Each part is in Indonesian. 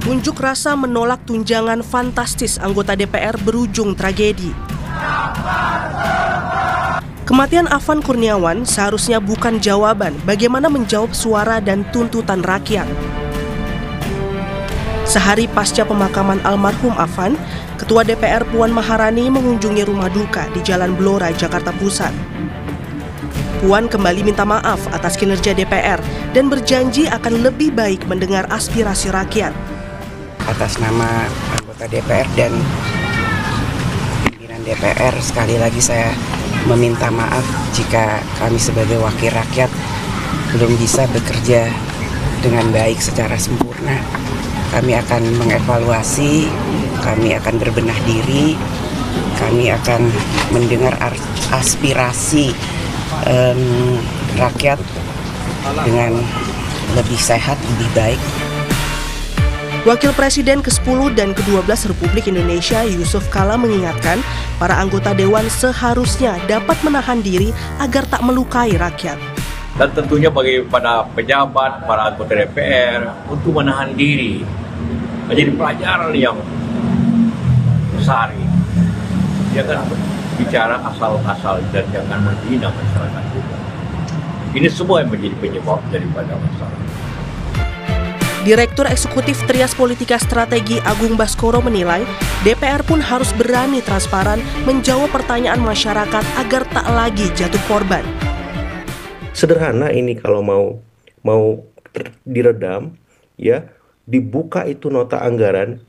Unjuk rasa menolak tunjangan fantastis anggota DPR berujung tragedi. Kematian Afan Kurniawan seharusnya bukan jawaban bagaimana menjawab suara dan tuntutan rakyat. Sehari pasca pemakaman almarhum Afan, Ketua DPR Puan Maharani mengunjungi rumah duka di Jalan Blora, Jakarta Pusat. Puan kembali minta maaf atas kinerja DPR dan berjanji akan lebih baik mendengar aspirasi rakyat. Atas nama anggota DPR dan pimpinan DPR, sekali lagi saya meminta maaf jika kami sebagai wakil rakyat belum bisa bekerja dengan baik secara sempurna. Kami akan mengevaluasi, kami akan berbenah diri, kami akan mendengar aspirasi rakyat dengan lebih sehat, lebih baik. Wakil Presiden ke-10 dan ke-12 Republik Indonesia Yusuf Kala mengingatkan para anggota Dewan seharusnya dapat menahan diri agar tak melukai rakyat. Dan tentunya bagi para pejabat, para anggota DPR untuk menahan diri menjadi pelajaran yang besar. Jangan bicara asal-asal dan jangan menghina masyarakat juga. Ini semua yang menjadi penyebab daripada masalah. Direktur Eksekutif Trias Politika Strategi Agung Baskoro menilai DPR pun harus berani transparan menjawab pertanyaan masyarakat agar tak lagi jatuh korban. Sederhana ini kalau mau diredam, ya dibuka itu nota anggaran,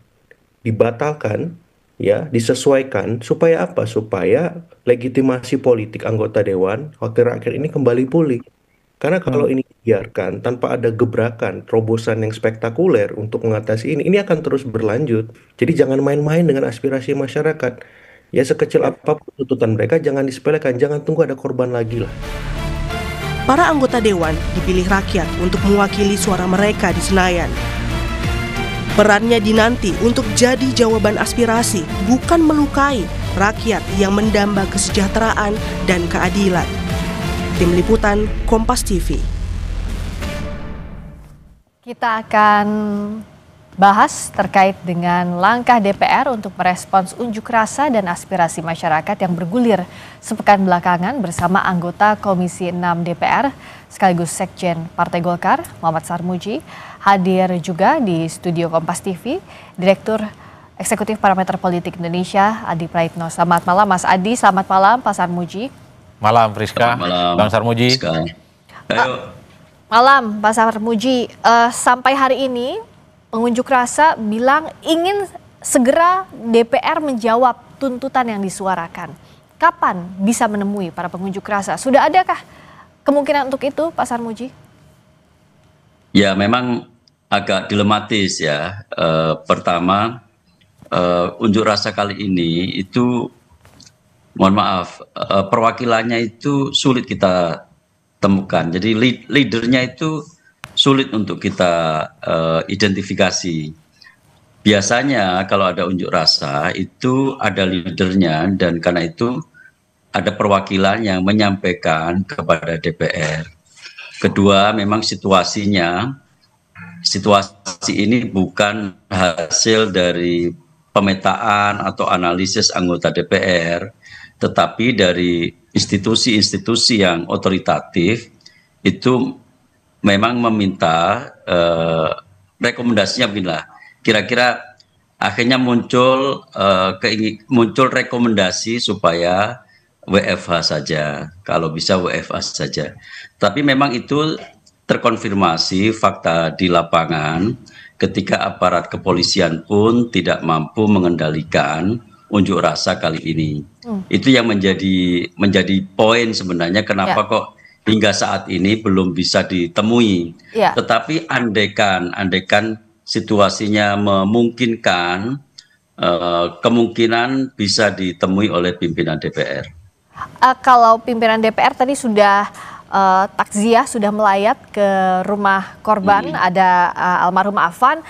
dibatalkan, ya disesuaikan supaya apa? Supaya legitimasi politik anggota dewan, wakil rakyat ini kembali pulih. Karena kalau ini dibiarkan tanpa ada gebrakan, terobosan yang spektakuler untuk mengatasi ini akan terus berlanjut. Jadi jangan main-main dengan aspirasi masyarakat. Ya sekecil apapun tuntutan mereka jangan disepelekan, jangan tunggu ada korban lagi lah. Para anggota dewan dipilih rakyat untuk mewakili suara mereka di Senayan. Perannya dinanti untuk jadi jawaban aspirasi, bukan melukai rakyat yang mendamba kesejahteraan dan keadilan. Tim Liputan Kompas TV. Kita akan bahas terkait dengan langkah DPR untuk merespons unjuk rasa dan aspirasi masyarakat yang bergulir sepekan belakangan bersama anggota Komisi 6 DPR sekaligus Sekjen Partai Golkar Muhammad Sarmuji. Hadir juga di studio Kompas TV Direktur Eksekutif Parameter Politik Indonesia Adi Praitno. Selamat malam Mas Adi, selamat malam Pak Sarmuji. Malam Friska, Bang Sarmuji. Malam Pak Sarmuji, sampai hari ini pengunjuk rasa bilang ingin segera DPR menjawab tuntutan yang disuarakan. Kapan bisa menemui para pengunjuk rasa? Sudah adakah kemungkinan untuk itu Pak Sarmuji? Ya memang agak dilematis ya. Pertama, unjuk rasa kali ini itu mohon maaf, perwakilannya itu sulit kita temukan. Jadi leadernya itu sulit untuk kita identifikasi. Biasanya kalau ada unjuk rasa itu ada leadernya dan karena itu ada perwakilan yang menyampaikan kepada DPR. Kedua, memang situasi ini bukan hasil dari pemetaan atau analisis anggota DPR, tetapi dari institusi-institusi yang otoritatif itu memang meminta rekomendasinya beginilah. Kira-kira akhirnya muncul rekomendasi supaya WFH saja, kalau bisa WFH saja. Tapi memang itu terkonfirmasi fakta di lapangan ketika aparat kepolisian pun tidak mampu mengendalikan unjuk rasa kali ini. Itu yang menjadi poin sebenarnya kenapa kok hingga saat ini belum bisa ditemui. Tetapi andaikan situasinya memungkinkan, kemungkinan bisa ditemui oleh pimpinan DPR. Kalau pimpinan DPR tadi sudah takziah, sudah melayat ke rumah korban, ada almarhum Afan.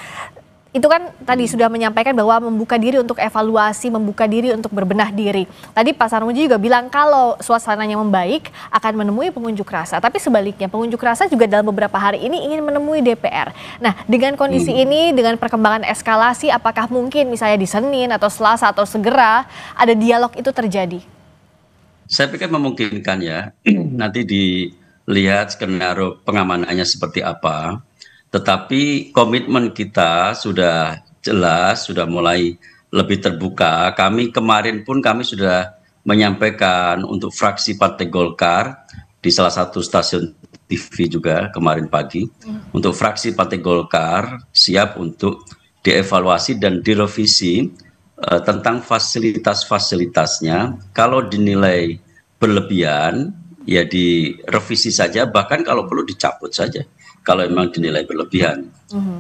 itu kan tadi sudah menyampaikan bahwa membuka diri untuk evaluasi, membuka diri untuk berbenah diri. Tadi Pak Sarmuji juga bilang kalau suasananya membaik akan menemui pengunjuk rasa. Tapi sebaliknya pengunjuk rasa juga dalam beberapa hari ini ingin menemui DPR. Nah, dengan kondisi ini, dengan perkembangan eskalasi, apakah mungkin misalnya di Senin atau Selasa atau segera ada dialog itu terjadi? Saya pikir memungkinkan ya. Nanti dilihat skenario pengamanannya seperti apa. Tetapi komitmen kita sudah jelas, sudah mulai lebih terbuka. Kami kemarin pun kami sudah menyampaikan untuk fraksi Partai Golkar di salah satu stasiun TV juga kemarin pagi. Untuk fraksi Partai Golkar siap untuk dievaluasi dan direvisi tentang fasilitas-fasilitasnya. Kalau dinilai berlebihan, ya direvisi saja, bahkan kalau perlu dicabut saja. Kalau memang dinilai berlebihan.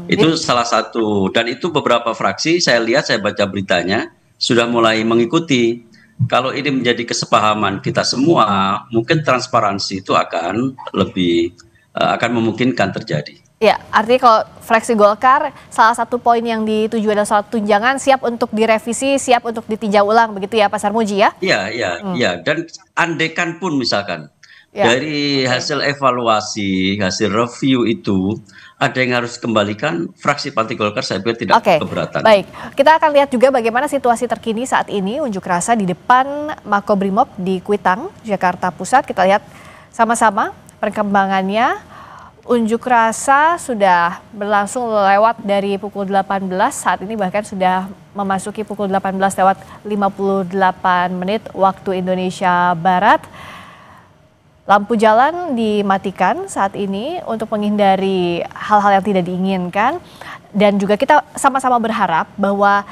Itu salah satu, dan itu beberapa fraksi saya lihat, saya baca beritanya sudah mulai mengikuti. Kalau ini menjadi kesepahaman kita semua, mungkin transparansi itu akan lebih akan memungkinkan terjadi. Ya, artinya kalau fraksi Golkar salah satu poin yang dituju adalah soal tunjangan siap untuk direvisi, siap untuk ditinjau ulang, begitu ya Pak Sarmuji ya? Iya, dan andekan pun misalkan dari hasil evaluasi, hasil review itu ada yang harus kembalikan, fraksi Partai Golkar saya pikir tidak keberatan. Baik, kita akan lihat juga bagaimana situasi terkini saat ini unjuk rasa di depan Makobrimob di Kuitang, Jakarta Pusat. Kita lihat sama-sama perkembangannya. Unjuk rasa sudah berlangsung lewat dari pukul 18, saat ini bahkan sudah memasuki pukul 18 lewat 58 menit waktu Indonesia Barat. Lampu jalan dimatikan saat ini untuk menghindari hal-hal yang tidak diinginkan. Dan juga kita sama-sama berharap bahwa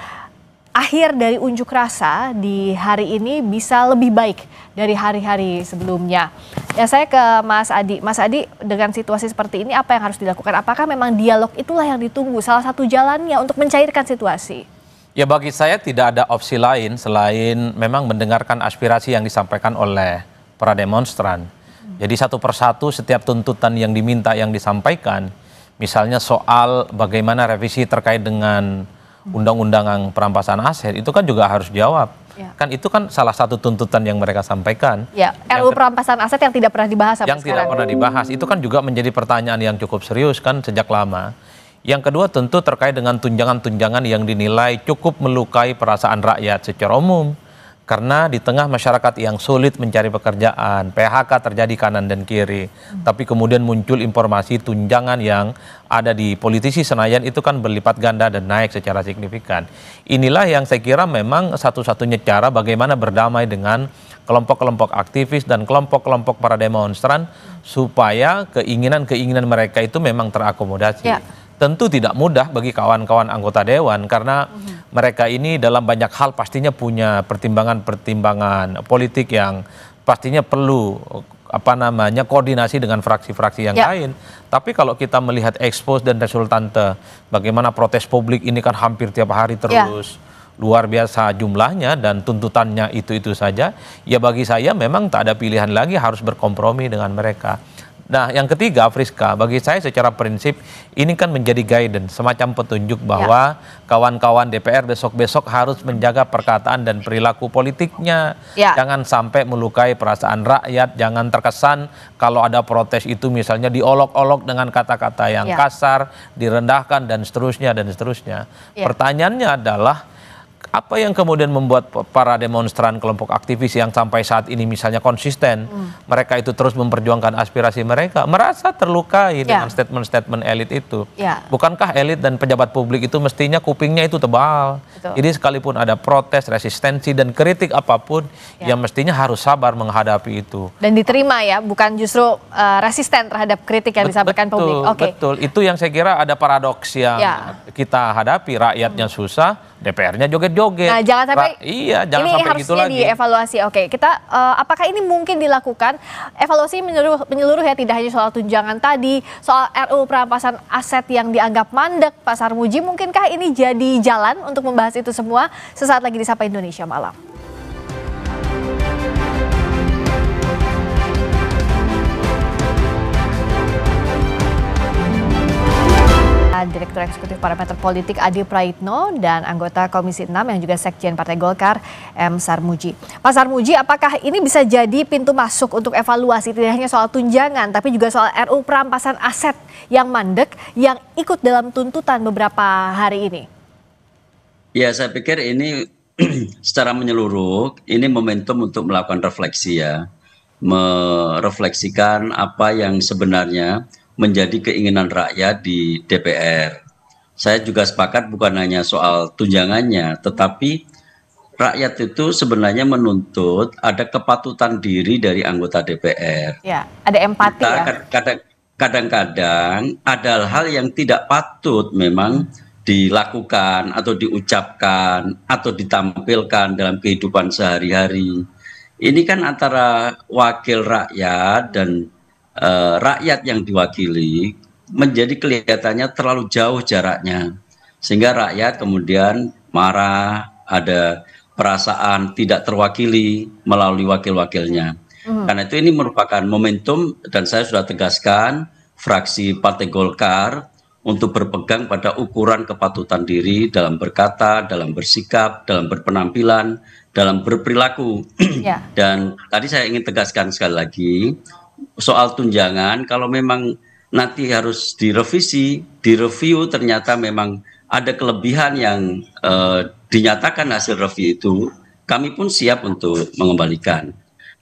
akhir dari unjuk rasa di hari ini bisa lebih baik dari hari-hari sebelumnya. Ya, saya ke Mas Adi. Mas Adi, dengan situasi seperti ini apa yang harus dilakukan? Apakah memang dialog itulah yang ditunggu, salah satu jalannya untuk mencairkan situasi? Ya, bagi saya tidak ada opsi lain selain memang mendengarkan aspirasi yang disampaikan oleh para demonstran. Jadi satu persatu setiap tuntutan yang diminta, yang disampaikan, misalnya soal bagaimana revisi terkait dengan undang-undang perampasan aset, itu kan juga harus jawab. Ya. Kan itu kan salah satu tuntutan yang mereka sampaikan. Ya, RUU perampasan aset yang tidak pernah dibahas sampai sekarang. Yang tidak pernah dibahas, itu kan juga menjadi pertanyaan yang cukup serius kan sejak lama. Yang kedua tentu terkait dengan tunjangan-tunjangan yang dinilai cukup melukai perasaan rakyat secara umum. Karena di tengah masyarakat yang sulit mencari pekerjaan, PHK terjadi kanan dan kiri. Tapi kemudian muncul informasi tunjangan yang ada di politisi Senayan itu kan berlipat ganda dan naik secara signifikan. Inilah yang saya kira memang satu-satunya cara bagaimana berdamai dengan kelompok-kelompok aktivis dan kelompok-kelompok para demonstran supaya keinginan-keinginan mereka itu memang terakomodasi. Ya. Tentu tidak mudah bagi kawan-kawan anggota dewan karena mereka ini dalam banyak hal pastinya punya pertimbangan-pertimbangan politik yang pastinya perlu koordinasi dengan fraksi-fraksi yang lain. Tapi kalau kita melihat expose dan resultante bagaimana protes publik ini kan hampir tiap hari terus luar biasa jumlahnya dan tuntutannya itu saja, ya bagi saya memang tak ada pilihan lagi, harus berkompromi dengan mereka. Nah, yang ketiga, Friska, bagi saya secara prinsip ini kan menjadi guidance, semacam petunjuk bahwa kawan-kawan DPR besok-besok harus menjaga perkataan dan perilaku politiknya. Jangan sampai melukai perasaan rakyat, jangan terkesan kalau ada protes itu misalnya diolok-olok dengan kata-kata yang kasar, direndahkan dan seterusnya dan seterusnya. Pertanyaannya adalah apa yang kemudian membuat para demonstran kelompok aktivis yang sampai saat ini misalnya konsisten, mereka itu terus memperjuangkan aspirasi mereka, merasa terlukai dengan statement-statement elit itu. Bukankah elit dan pejabat publik itu mestinya kupingnya itu tebal? Jadi sekalipun ada protes, resistensi dan kritik apapun, ya mestinya harus sabar menghadapi itu. Dan diterima ya, bukan justru resisten terhadap kritik yang disampaikan publik. Betul, itu yang saya kira ada paradoks yang kita hadapi, rakyatnya susah, DPR-nya joget-joget. Nah, jangan sampai jangan ini sampai gitu lagi. Dievaluasi. Kita apakah ini mungkin dilakukan evaluasi menyeluruh ya, tidak hanya soal tunjangan tadi, soal RUU perampasan aset yang dianggap mandek, Pak Sarmuji, mungkinkah ini jadi jalan untuk membahas itu semua sesaat lagi di Sapa Indonesia Malam. Direktur Eksekutif Parameter Politik Adi Praitno dan anggota Komisi 6 yang juga Sekjen Partai Golkar M. Sarmuji. Pak Sarmuji, apakah ini bisa jadi pintu masuk untuk evaluasi tidak hanya soal tunjangan tapi juga soal RUU perampasan aset yang mandek yang ikut dalam tuntutan beberapa hari ini? Ya, saya pikir ini secara menyeluruh ini momentum untuk melakukan refleksi ya. Merefleksikan apa yang sebenarnya menjadi keinginan rakyat di DPR. Saya juga sepakat bukan hanya soal tunjangannya, tetapi rakyat itu sebenarnya menuntut ada kepatutan diri dari anggota DPR. Ya, ada empati ya. Kadang-kadang ada hal yang tidak patut memang dilakukan atau diucapkan atau ditampilkan dalam kehidupan sehari-hari. Ini kan antara wakil rakyat dan rakyat yang diwakili menjadi kelihatannya terlalu jauh jaraknya, sehingga rakyat kemudian marah, ada perasaan tidak terwakili melalui wakil-wakilnya. Karena itu ini merupakan momentum dan saya sudah tegaskan fraksi Partai Golkar untuk berpegang pada ukuran kepatutan diri dalam berkata, dalam bersikap, dalam berpenampilan, dalam berperilaku. Dan tadi saya ingin tegaskan sekali lagi, soal tunjangan, kalau memang nanti harus direvisi, direview ternyata memang ada kelebihan yang dinyatakan hasil review itu, kami pun siap untuk mengembalikan.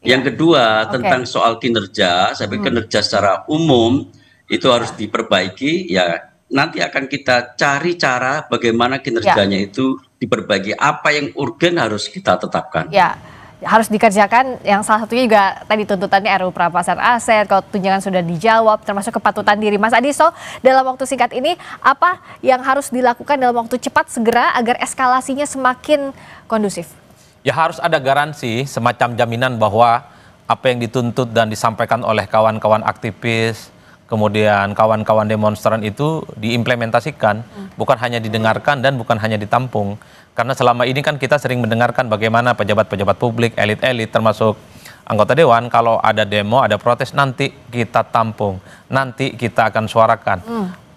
Yang kedua, tentang soal kinerja, saya pikir kinerja secara umum itu harus diperbaiki, ya nanti akan kita cari cara bagaimana kinerjanya itu diperbaiki, apa yang urgen harus kita tetapkan. Ya, harus dikerjakan, yang salah satunya juga tadi tuntutannya RUU perampasan aset, kalau tunjangan sudah dijawab, termasuk kepatutan diri. Mas Adiso, dalam waktu singkat ini, apa yang harus dilakukan dalam waktu cepat segera agar eskalasinya semakin kondusif? Ya harus ada garansi, semacam jaminan bahwa apa yang dituntut dan disampaikan oleh kawan-kawan aktivis, kemudian kawan-kawan demonstran itu diimplementasikan, bukan hanya didengarkan dan bukan hanya ditampung. Karena selama ini kan kita sering mendengarkan bagaimana pejabat-pejabat publik, elit-elit termasuk anggota dewan, kalau ada demo, ada protes, nanti kita tampung, nanti kita akan suarakan.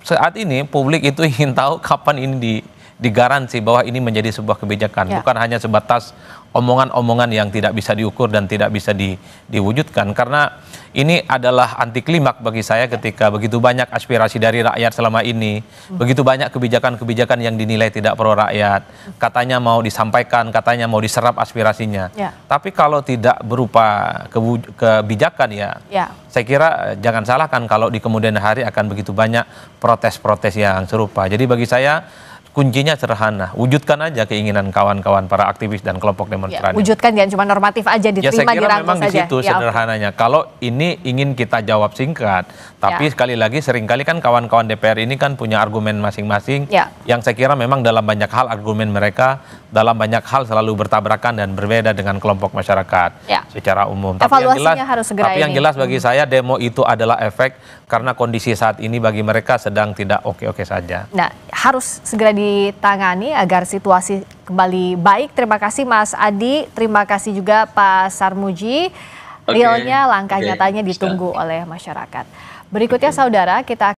Saat ini publik itu ingin tahu kapan ini digaransi bahwa ini menjadi sebuah kebijakan, bukan hanya sebatas omongan-omongan yang tidak bisa diukur dan tidak bisa diwujudkan. Karena ini adalah anti klimak bagi saya ketika begitu banyak aspirasi dari rakyat selama ini, begitu banyak kebijakan-kebijakan yang dinilai tidak pro rakyat, katanya mau disampaikan, katanya mau diserap aspirasinya. Tapi kalau tidak berupa kebijakan saya kira jangan salahkan kalau di kemudian hari akan begitu banyak protes-protes yang serupa. Jadi bagi saya kuncinya sederhana, wujudkan aja keinginan kawan-kawan para aktivis dan kelompok demonstran. Wujudkan, jangan cuma normatif aja, diterima, saya kira dirangkul memang saja. di situ sederhananya. Kalau ini ingin kita jawab singkat, tapi sekali lagi seringkali kan kawan-kawan DPR ini kan punya argumen masing-masing, yang saya kira memang dalam banyak hal argumen mereka dalam banyak hal selalu bertabrakan dan berbeda dengan kelompok masyarakat secara umum. Evaluasinya harus segera yang jelas bagi saya demo itu adalah efek karena kondisi saat ini bagi mereka sedang tidak oke-oke saja. Nah, harus segera ditangani agar situasi kembali baik. Terima kasih Mas Adi, terima kasih juga Pak Sarmuji. Realnya, langkah nyatanya ditunggu oleh masyarakat. Berikutnya saudara, kita